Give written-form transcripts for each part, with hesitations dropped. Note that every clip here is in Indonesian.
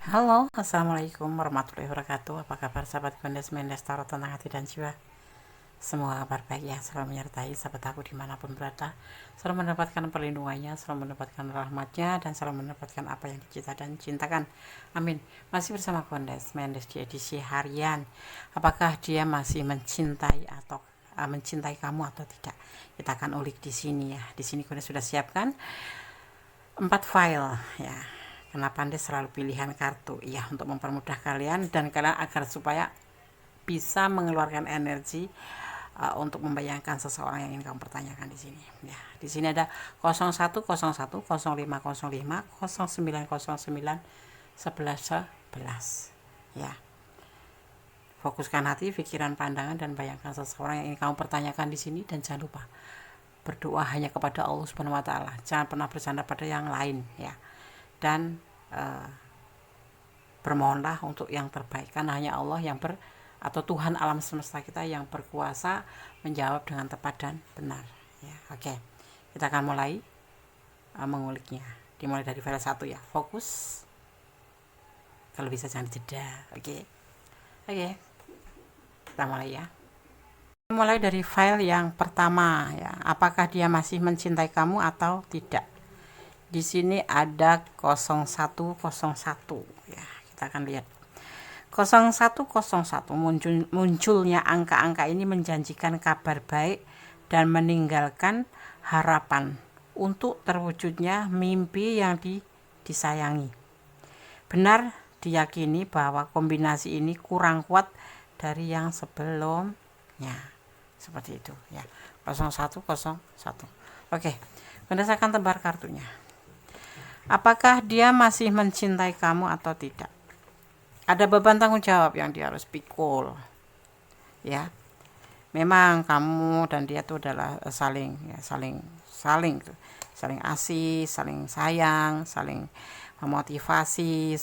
Halo, assalamualaikum warahmatullahi wabarakatuh. Apa kabar sahabat Kondes Mendes Tarot tentang hati dan jiwa? Semoga kabar baik ya, selalu menyertai sahabat aku dimanapun berada, selalu mendapatkan perlindungannya, selalu mendapatkan rahmatnya, dan selalu mendapatkan apa yang dicita dan cintakan. Amin. Masih bersama Kondes Mendes di edisi harian. Apakah dia masih mencintai atau mencintai kamu atau tidak? Kita akan ulik di sini ya. Di sini Kondes sudah siapkan 4 file ya. Kenapa Anda selalu pilihan kartu ya untuk mempermudah kalian dan kalian agar supaya bisa mengeluarkan energi untuk membayangkan seseorang yang ingin kamu pertanyakan di sini. Ya, di sini ada 0101 0505 0909 11 11. Ya. Fokuskan hati, pikiran, pandangan dan bayangkan seseorang yang ingin kamu pertanyakan di sini dan jangan lupa berdoa hanya kepada Allah Subhanahu wa taala. Jangan pernah bersandar pada yang lain ya. Dan bermohonlah untuk yang terbaik karena hanya Allah yang atau Tuhan alam semesta kita yang berkuasa menjawab dengan tepat dan benar ya. Oke, kita akan mulai menguliknya. Dimulai dari file 1 ya, fokus, kalau bisa jangan jeda. Oke, kita mulai ya. Mulai dari file yang pertama ya, apakah dia masih mencintai kamu atau tidak. Di sini ada 0101 ya, kita akan lihat 0101. Munculnya angka-angka ini menjanjikan kabar baik dan meninggalkan harapan untuk terwujudnya mimpi yang disayangi. Benar diyakini bahwa kombinasi ini kurang kuat dari yang sebelumnya. Seperti itu ya. 0101. Oke, Anda akan tebar kartunya. Apakah dia masih mencintai kamu atau tidak? Ada beban tanggung jawab yang dia harus pikul. Ya. Memang kamu dan dia itu adalah saling asih, saling sayang, saling memotivasi,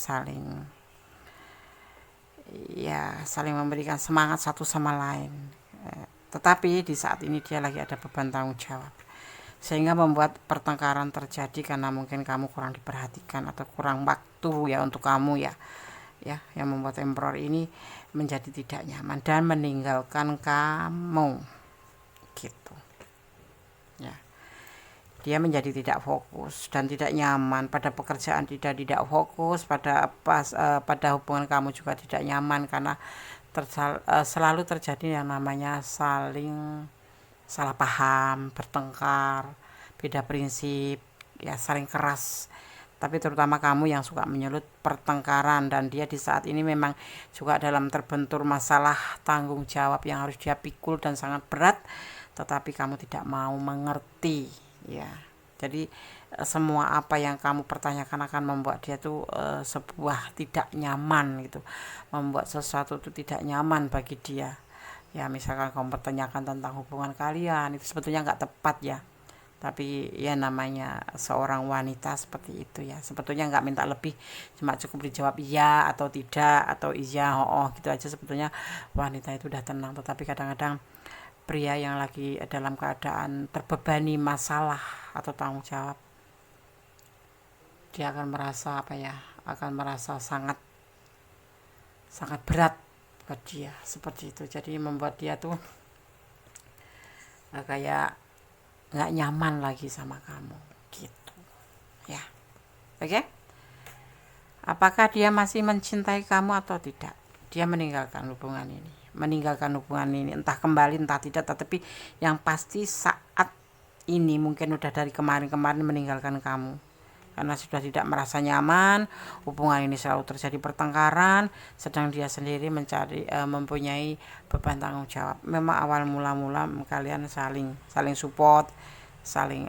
saling memberikan semangat satu sama lain. Tetapi di saat ini dia lagi ada beban tanggung jawab, sehingga membuat pertengkaran terjadi karena mungkin kamu kurang diperhatikan atau kurang waktu ya untuk kamu ya, yang membuat emperor ini menjadi tidak nyaman dan meninggalkan kamu gitu ya. Dia menjadi tidak fokus dan tidak nyaman pada pekerjaan, tidak fokus pada hubungan kamu juga tidak nyaman karena selalu terjadi yang namanya saling salah paham, bertengkar, beda prinsip, ya saling keras. Tapi terutama kamu yang suka menyulut pertengkaran dan dia di saat ini memang juga dalam terbentur masalah tanggung jawab yang harus dia pikul dan sangat berat, tetapi kamu tidak mau mengerti, ya. Jadi semua apa yang kamu pertanyakan akan membuat dia tuh sebuah tidak nyaman gitu, membuat sesuatu itu tidak nyaman bagi dia. Ya misalkan kamu pertanyakan tentang hubungan kalian, itu sebetulnya nggak tepat ya, tapi ya namanya seorang wanita seperti itu ya, sebetulnya nggak minta lebih, cuma cukup dijawab iya atau tidak atau iya oh gitu aja, sebetulnya wanita itu udah tenang. Tetapi kadang-kadang pria yang lagi dalam keadaan terbebani masalah atau tanggung jawab, dia akan merasa sangat sangat berat buat dia seperti itu. Jadi membuat dia tuh kayak nggak nyaman lagi sama kamu gitu ya. Oke, apakah dia masih mencintai kamu atau tidak? Dia meninggalkan hubungan ini entah kembali entah tidak, tetapi yang pasti saat ini mungkin udah dari kemarin-kemarin meninggalkan kamu karena sudah tidak merasa nyaman. Hubungan ini selalu terjadi pertengkaran, sedang dia sendiri mempunyai beban tanggung jawab. Memang awal mula-mula kalian saling support, saling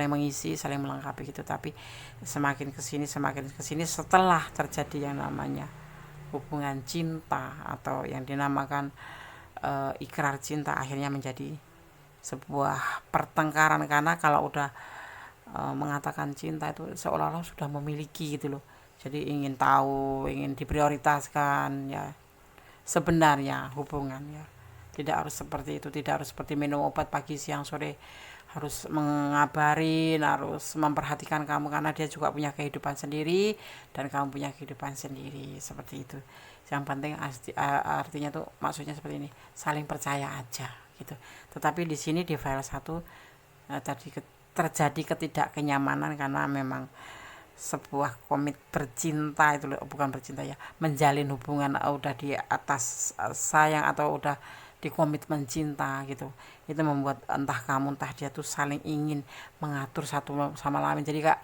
mengisi, saling melengkapi gitu, tapi semakin kesini setelah terjadi yang namanya hubungan cinta atau yang dinamakan ikrar cinta, akhirnya menjadi sebuah pertengkaran karena kalau udah mengatakan cinta itu seolah-olah sudah memiliki gitu loh. Jadi ingin tahu, ingin diprioritaskan ya. Sebenarnya hubungan ya tidak harus seperti itu, tidak harus seperti minum obat pagi siang sore harus mengabarin, harus memperhatikan kamu, karena dia juga punya kehidupan sendiri dan kamu punya kehidupan sendiri, seperti itu. Yang penting artinya tuh maksudnya seperti ini, saling percaya aja gitu. Tetapi di sini di file 1 tadi terjadi ketidakkenyamanan karena memang sebuah komit bercinta itu loh, bukan bercinta ya, menjalin hubungan udah di atas sayang atau udah di komitmen cinta gitu. Itu membuat entah kamu entah dia tuh saling ingin mengatur satu sama lain, jadi kak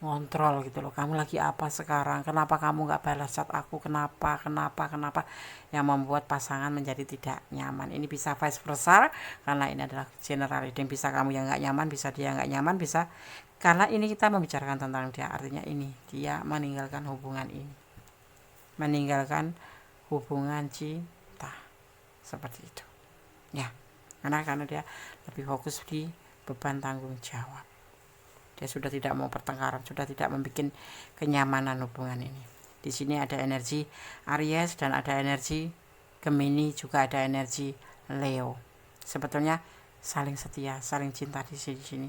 ngontrol gitu loh, kamu lagi apa sekarang, kenapa kamu nggak balas chat aku, kenapa, yang membuat pasangan menjadi tidak nyaman. Ini bisa vice versa, karena ini adalah general reading, bisa kamu yang nggak nyaman, bisa dia nggak nyaman, bisa karena ini kita membicarakan tentang dia, artinya ini dia meninggalkan hubungan ini, meninggalkan hubungan cinta, seperti itu ya, karena dia lebih fokus di beban tanggung jawab. Dia sudah tidak mau pertengkaran, sudah tidak membuat kenyamanan hubungan ini. Di sini ada energi Aries dan ada energi Gemini, juga ada energi Leo. Sebetulnya saling setia, saling cinta di sini.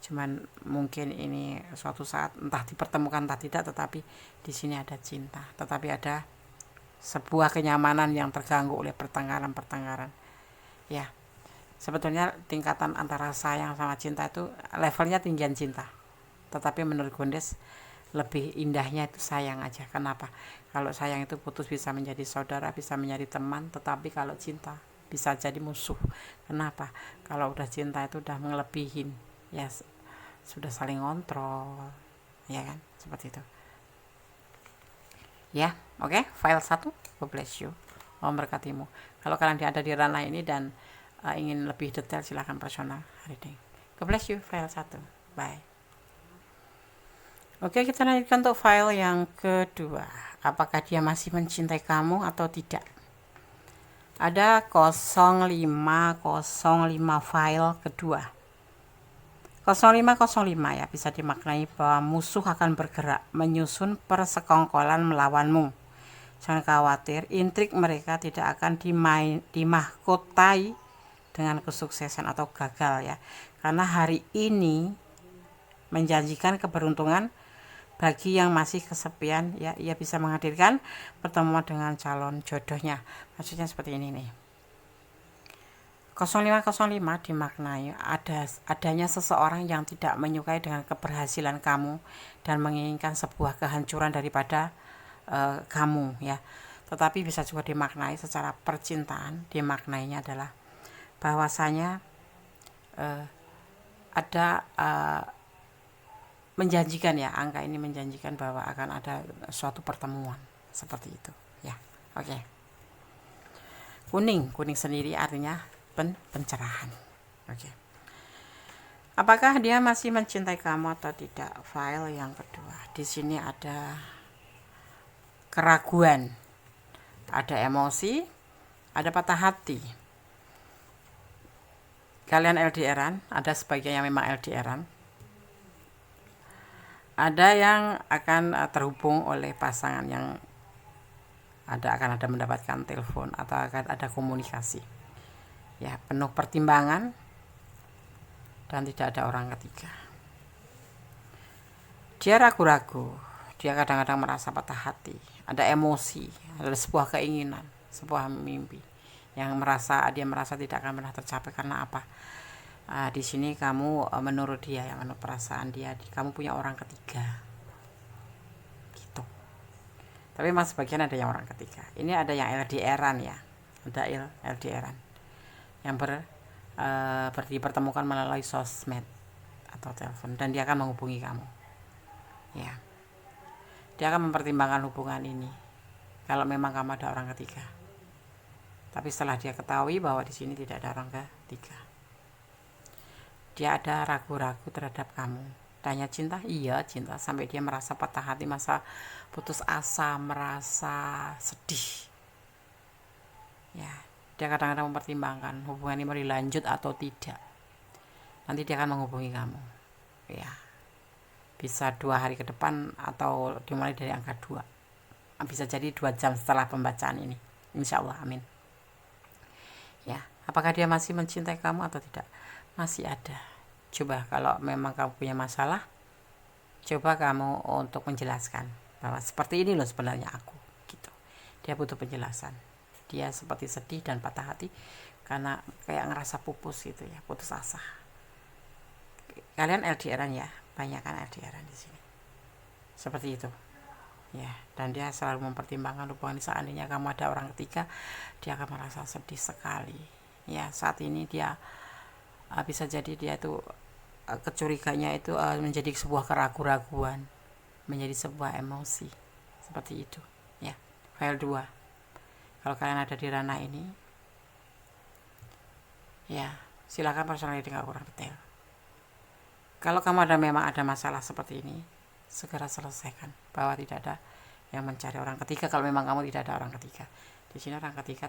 Cuman mungkin ini suatu saat entah dipertemukan entah tidak, tetapi di sini ada cinta, tetapi ada sebuah kenyamanan yang terganggu oleh pertengkaran. Ya, sebetulnya tingkatan antara sayang sama cinta itu levelnya tinggian cinta, tetapi menurut Gondes lebih indahnya itu sayang aja. Kenapa? Kalau sayang itu putus bisa menjadi saudara, bisa menjadi teman, tetapi kalau cinta bisa jadi musuh. Kenapa? Kalau udah cinta itu udah ngelebihin, ya sudah saling kontrol, ya kan, seperti itu ya. Oke, file 1, God bless you, Allah memberkatimu. Kalau kalian ada di ranah ini dan ingin lebih detail, silahkan personal reading. God bless you, file 1, bye. Oke, kita lanjutkan untuk file yang kedua. Apakah dia masih mencintai kamu atau tidak? Ada 0505 file kedua. 0505 ya, bisa dimaknai bahwa musuh akan bergerak menyusun persekongkolan melawanmu. Jangan khawatir, intrik mereka tidak akan dimahkotai dengan kesuksesan atau gagal ya, karena hari ini menjanjikan keberuntungan bagi yang masih kesepian ya. Ia bisa menghadirkan pertemuan dengan calon jodohnya. Maksudnya seperti ini nih, 0505 dimaknai adanya seseorang yang tidak menyukai dengan keberhasilan kamu dan menginginkan sebuah kehancuran daripada kamu ya. Tetapi bisa juga dimaknai secara percintaan, dimaknainya adalah bahwasanya ada menjanjikan ya, angka ini menjanjikan bahwa akan ada suatu pertemuan seperti itu ya. Oke. Kuning sendiri artinya pencerahan. Oke. Apakah dia masih mencintai kamu atau tidak? File yang kedua. Di sini ada keraguan, ada emosi, ada patah hati. Kalian LDRan, ada sebagian yang memang LDRan. Ada yang akan terhubung oleh pasangan yang akan ada mendapatkan telepon atau akan ada komunikasi. Ya, penuh pertimbangan dan tidak ada orang ketiga. Dia ragu-ragu, dia kadang-kadang merasa patah hati, ada emosi, ada sebuah keinginan, sebuah mimpi yang dia merasa tidak akan pernah tercapai. Karena apa? Di sini kamu menurut dia, yang menurut perasaan dia, kamu punya orang ketiga gitu. Tapi mas sebagian ada yang orang ketiga. Ini ada yang LDRan ya, ada LDRan yang dipertemukan melalui sosmed atau telepon, dan dia akan menghubungi kamu ya. Dia akan mempertimbangkan hubungan ini kalau memang kamu ada orang ketiga. Tapi setelah dia ketahui bahwa di sini tidak ada orang ketiga, dia ada ragu-ragu terhadap kamu. Tanya cinta? Iya cinta, sampai dia merasa patah hati, merasa putus asa, merasa sedih ya. Dia kadang-kadang mempertimbangkan hubungan ini mau dilanjut atau tidak. Nanti dia akan menghubungi kamu ya, bisa 2 hari ke depan atau dimulai dari angka 2, bisa jadi 2 jam setelah pembacaan ini, insya Allah, amin ya. Apakah dia masih mencintai kamu atau tidak? Masih ada. Coba kalau memang kamu punya masalah, coba kamu untuk menjelaskan bahwa seperti ini loh sebenarnya aku, gitu. Dia butuh penjelasan. Dia seperti sedih dan patah hati karena kayak ngerasa pupus gitu ya, putus asa. Kalian LDRan ya, banyak kan LDRan di sini. Seperti itu. Ya, dan dia selalu mempertimbangkan hubungan. Seandainya kamu ada orang ketiga, dia akan merasa sedih sekali. Ya, saat ini dia bisa jadi dia tuh kecurigaannya itu menjadi sebuah keraguan-raguan, menjadi sebuah emosi. Seperti itu. Ya, file 2. Kalau kalian ada di ranah ini, ya, silakan personality nggak kurang detail. Kalau kamu memang ada masalah seperti ini, segera selesaikan, bahwa tidak ada yang mencari orang ketiga. Kalau memang kamu tidak ada orang ketiga, di sini orang ketiga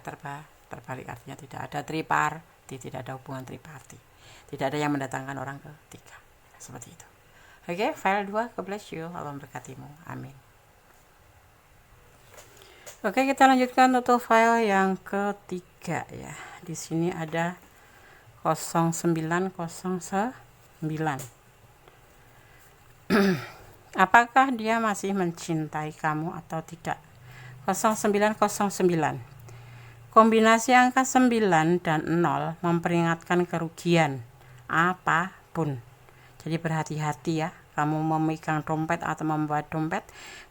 terbalik, artinya tidak ada triparti, tidak ada hubungan triparti, tidak ada yang mendatangkan orang ketiga, seperti itu. Oke, file 2. God bless you, Allah memberkatimu, amin. Oke, kita lanjutkan untuk file yang ketiga ya. Di sini ada 0909. Apakah dia masih mencintai kamu atau tidak? 0909. Kombinasi angka 9 dan 0 memperingatkan kerugian apapun. Jadi berhati-hati ya, kamu memegang dompet atau membawa dompet,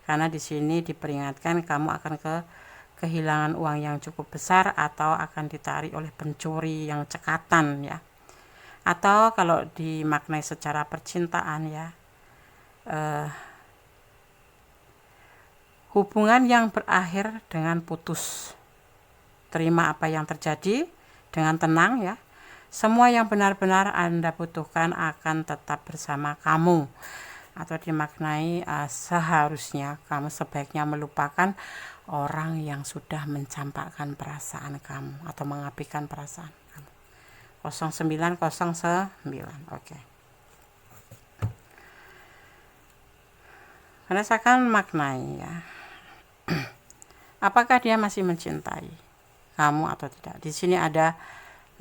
karena di sini diperingatkan kamu akan kehilangan uang yang cukup besar atau akan ditarik oleh pencuri yang cekatan ya. Atau kalau dimaknai secara percintaan ya, hubungan yang berakhir dengan putus. Terima apa yang terjadi dengan tenang ya. Semua yang benar-benar Anda butuhkan akan tetap bersama kamu. Atau dimaknai seharusnya kamu sebaiknya melupakan orang yang sudah mencampakkan perasaan kamu atau mengabaikan perasaan kamu. 0909. Oke. Rasakan maknai ya. Apakah dia masih mencintai kamu atau tidak? Di sini ada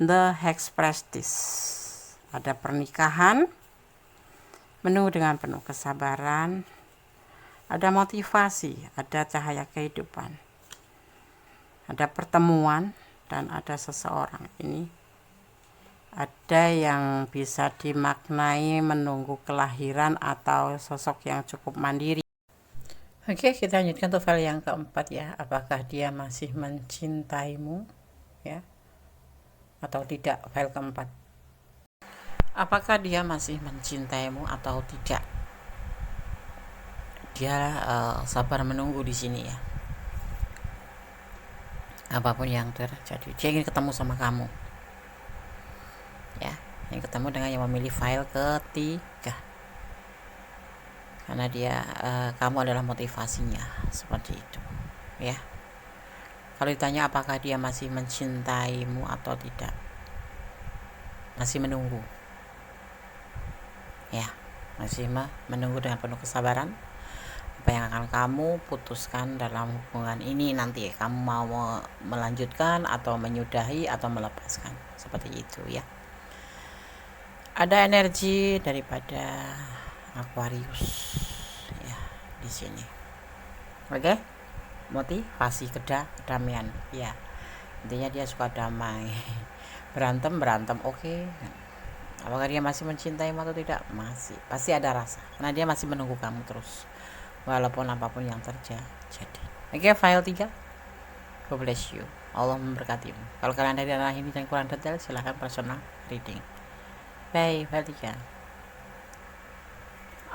The Hexprestis. Ada pernikahan penuh dengan penuh kesabaran. Ada motivasi, ada cahaya kehidupan. Ada pertemuan dan ada seseorang. Ini ada yang bisa dimaknai menunggu kelahiran atau sosok yang cukup mandiri. Oke, kita lanjutkan untuk file yang keempat ya. Apakah dia masih mencintaimu ya atau tidak? File keempat. Apakah dia masih mencintaimu atau tidak? Dia sabar menunggu di sini ya. Apapun yang terjadi, dia ingin ketemu sama kamu. Ya, yang ketemu dengan yang memilih file ketiga, karena dia kamu adalah motivasinya, seperti itu ya. Kalau ditanya apakah dia masih mencintaimu atau tidak, masih menunggu ya, masih menunggu dengan penuh kesabaran apa yang akan kamu putuskan dalam hubungan ini nanti. Kamu mau melanjutkan atau menyudahi atau melepaskan, seperti itu ya. Ada energi daripada Aquarius ya di sini. Oke, motivasi kedamaian ya. Intinya dia suka damai. berantem oke. Apakah dia masih mencintaimu atau tidak? Masih, pasti ada rasa, karena dia masih menunggu kamu terus walaupun apapun yang terjadi. Oke, file 3. God bless you, Allah memberkatimu. Kalau kalian dari ranah ini dan kurang detail, silahkan personal reading. Baik, file 3.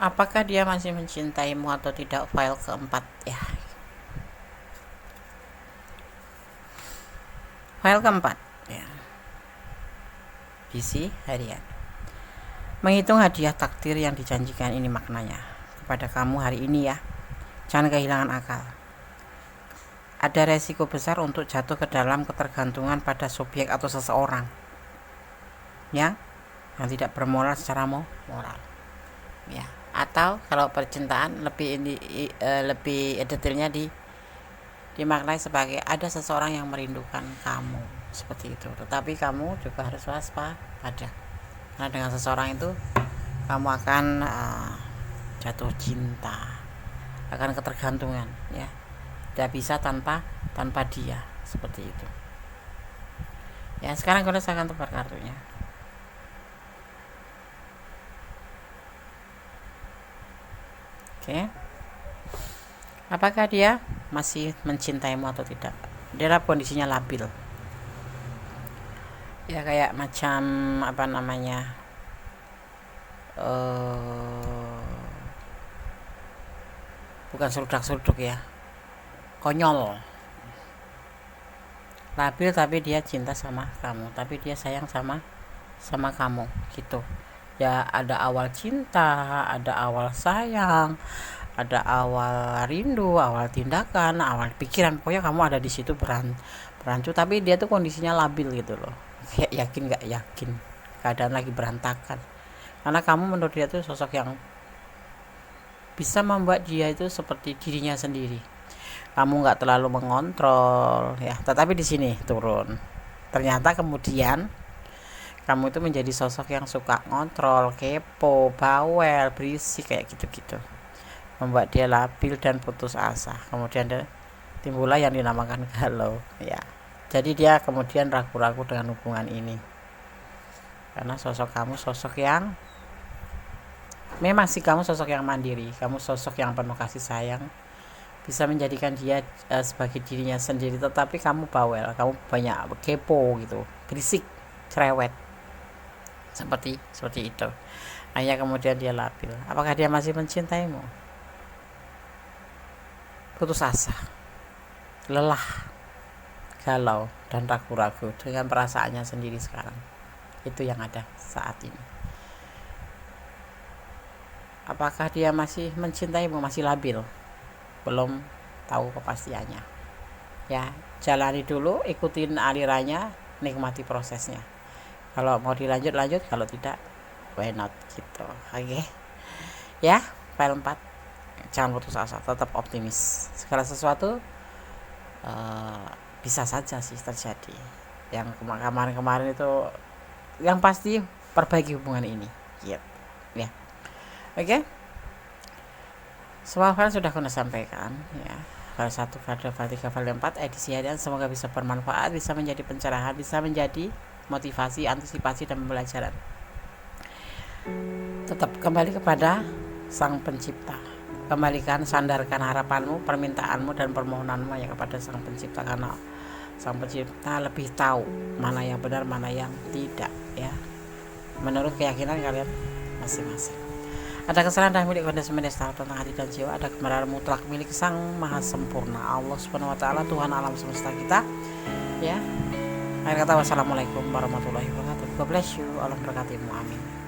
Apakah dia masih mencintaimu atau tidak? File keempat ya. File keempat ya. Visi harian. Menghitung hadiah takdir yang dijanjikan ini maknanya kepada kamu hari ini ya. Jangan kehilangan akal. Ada resiko besar untuk jatuh ke dalam ketergantungan pada subjek atau seseorang ya, yang tidak bermoral secara moral ya. Atau kalau percintaan lebih detailnya dimaknai sebagai ada seseorang yang merindukan kamu, seperti itu. Tetapi kamu juga harus waspada, karena dengan seseorang itu kamu akan jatuh cinta, akan ketergantungan, ya. Tidak bisa tanpa dia, seperti itu. Ya, sekarang saya akan tebar kartunya. Oke. Apakah dia masih mencintaimu atau tidak? Dia kondisinya labil. Ya, kayak macam apa namanya? Bukan serudak-seruduk ya. Konyol. Labil tapi dia cinta sama kamu, tapi dia sayang sama kamu gitu. Ya, ada awal cinta, ada awal sayang, ada awal rindu, awal tindakan, awal pikiran. Pokoknya kamu ada di situ berancu, tapi dia tuh kondisinya labil gitu loh. Kayak yakin gak yakin, keadaan lagi berantakan. Karena kamu menurut dia tuh sosok yang bisa membuat dia itu seperti dirinya sendiri. Kamu nggak terlalu mengontrol, ya. Tetapi di sini turun. Ternyata kemudian kamu itu menjadi sosok yang suka ngontrol, kepo, bawel, berisik, kayak gitu-gitu. Membuat dia labil dan putus asa. Kemudian timbullah yang dinamakan galau, ya. Jadi dia kemudian ragu-ragu dengan hubungan ini. Karena sosok kamu sosok yang memang sih, kamu sosok yang mandiri, kamu sosok yang penuh kasih sayang, bisa menjadikan dia sebagai dirinya sendiri, tetapi kamu bawel, kamu banyak kepo gitu, berisik, cerewet, seperti itu. Akhirnya kemudian dia labil. Apakah dia masih mencintaimu? Putus asa, lelah, galau, dan ragu-ragu dengan perasaannya sendiri sekarang. Itu yang ada saat ini. Apakah dia masih mencintaimu? Masih labil, belum tahu kepastiannya. Ya, jalani dulu, ikutin alirannya, nikmati prosesnya. Kalau mau dilanjut, kalau tidak, why not gitu. Oke. Ya, file 4. Jangan putus asa, tetap optimis. Segala sesuatu bisa saja sih terjadi. Yang kemarin itu, yang pasti perbaiki hubungan ini. Yep. Ya. Oke. Semua file sudah aku sampaikan, ya. File 1, file 2, file 3, file 4 edisi harian, semoga bisa bermanfaat, bisa menjadi pencerahan, bisa menjadi motivasi, antisipasi, dan pembelajaran. Tetap kembali kepada Sang Pencipta. Kembalikan, sandarkan harapanmu, permintaanmu, dan permohonanmu ya kepada Sang Pencipta, karena Sang Pencipta lebih tahu mana yang benar, mana yang tidak, ya. Menurut keyakinan kalian masing-masing. Ada kesalahan dan milik kondisi semesta tentang hati dan jiwa, ada kebenaran mutlak milik Sang Maha Sempurna, Allah Subhanahu wa Ta'ala, Tuhan alam semesta kita, ya. Akhir kata, wassalamualaikum warahmatullahi wabarakatuh. God bless you. Allah berkatimu. Amin.